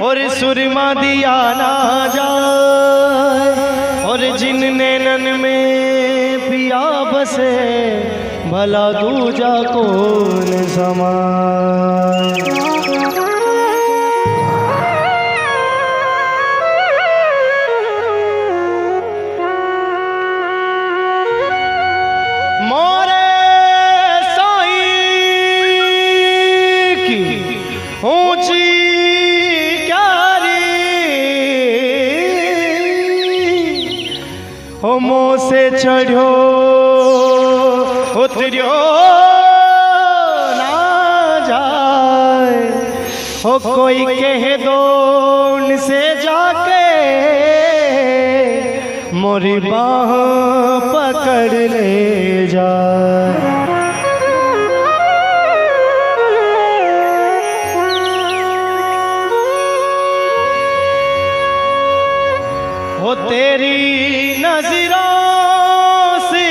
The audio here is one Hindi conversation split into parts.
और सुरमा दिया ना जाए और जिन नैनन में पिया बसे भला दूजा कौन समाए। मोह से चढ़ो उतरियो ना जाए हो कोई कह दो से जाके मोरी बाह पकड़ ले जाए। हो तेरी नजरों से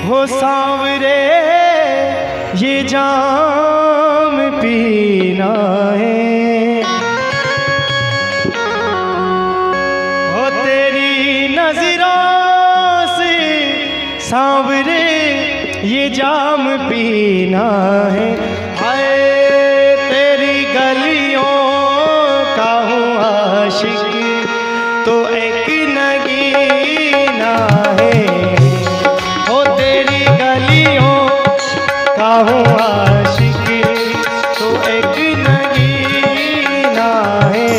हो सांवरे ये जाम पीना है। हो तेरी नजरों से सांवरे ये जाम पीना है। हाय तेरी गलियों का हूँ आशिक तो एक नगीना है। हो तेरी गलियों का हूँ आशिक तो एक नगीना है।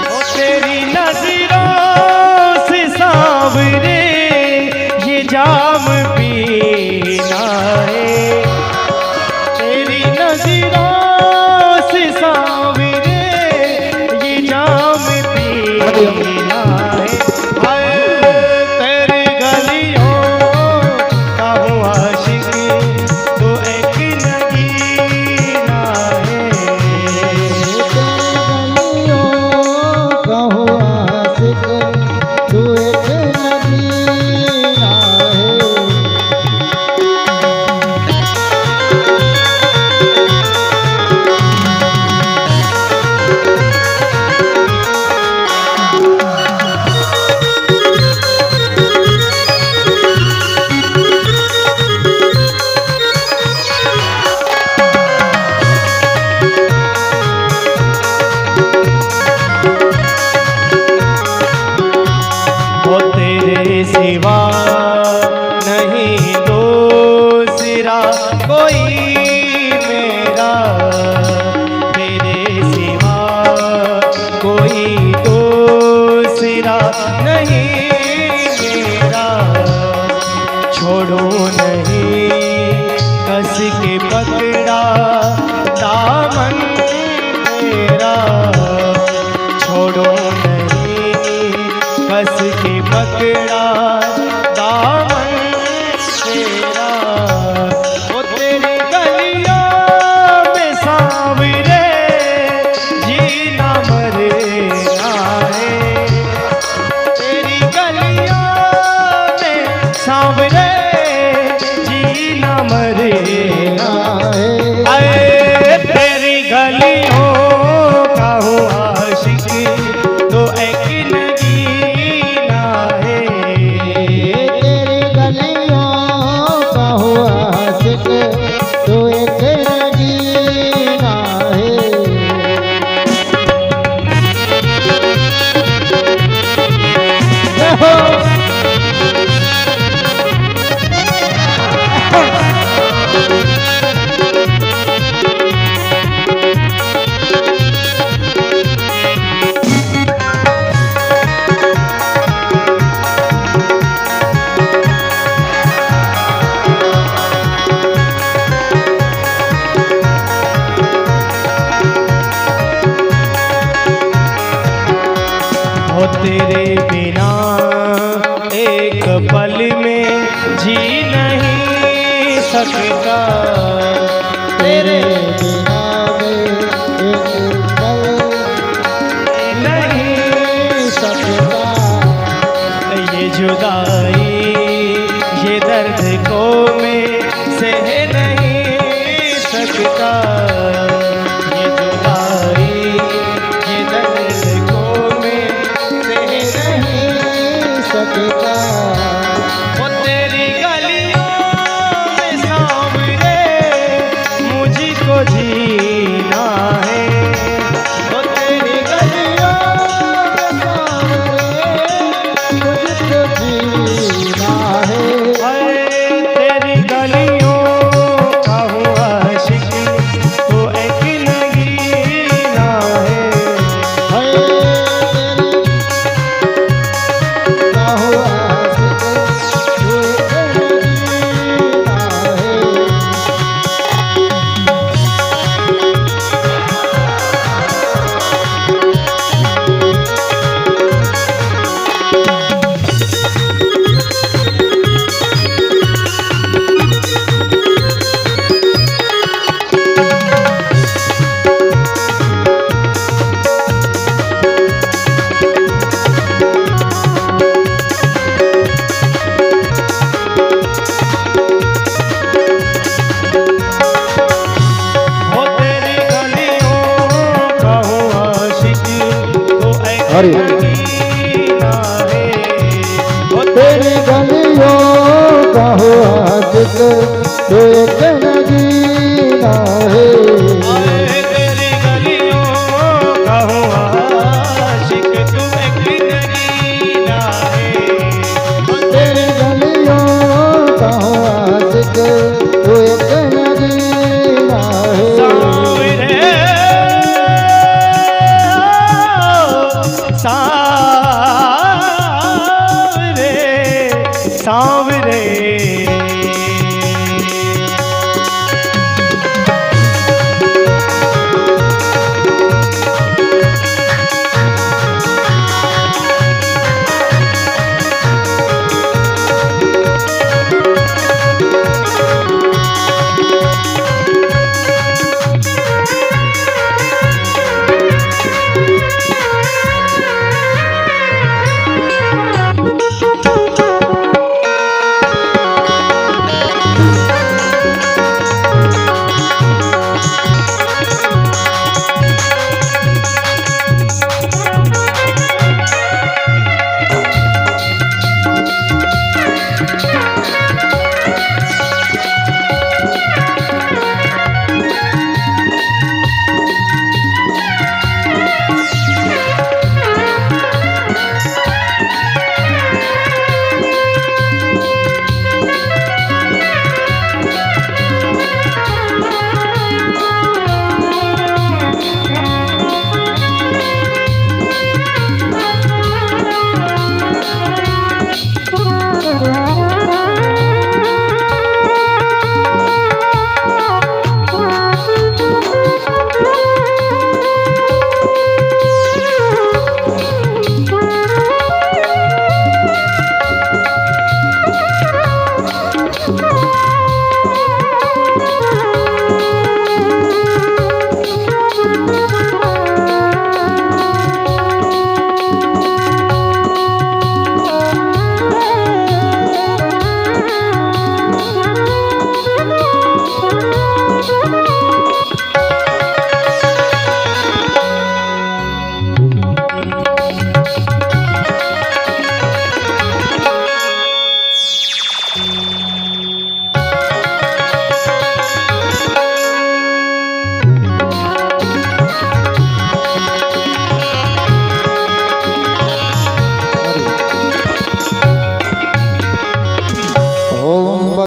हो तेरी नजरों से सांवरे ये जाम पीना है। तेरी नजरों से सांवरे ये जाम पीना है। हाय तेरी गलियों का हूँ आशिक तो एक नगीना है। गलियों का हूँ आशिक तो एक नगीना है। हो तेरे सिवा नहीं दूसरा कोई मेरा। तेरे सिवा कोई दूसरा नहीं मेरा। छोड़ो नहीं कस के पकड़ा दामन मेरा। छोड़ो नहीं कस के पकड़ा दामन तेरा। वो तेरी गलियों में सांवरे जीना मरना है। तेरी गलियों में सांवरे जीना मरना है। अरे तेरी गलियों का हूँ आशिक तो एक नगीना है। तेरी गलियों का हूँ आशिक तो एक नगीना है। हो तेरे बिना एक पल में जी नहीं सकता। तेरे बिना मैं एक पल नहीं सकता। ये जुदाई तारी तेरी गलियों का हुआ जिक्र तू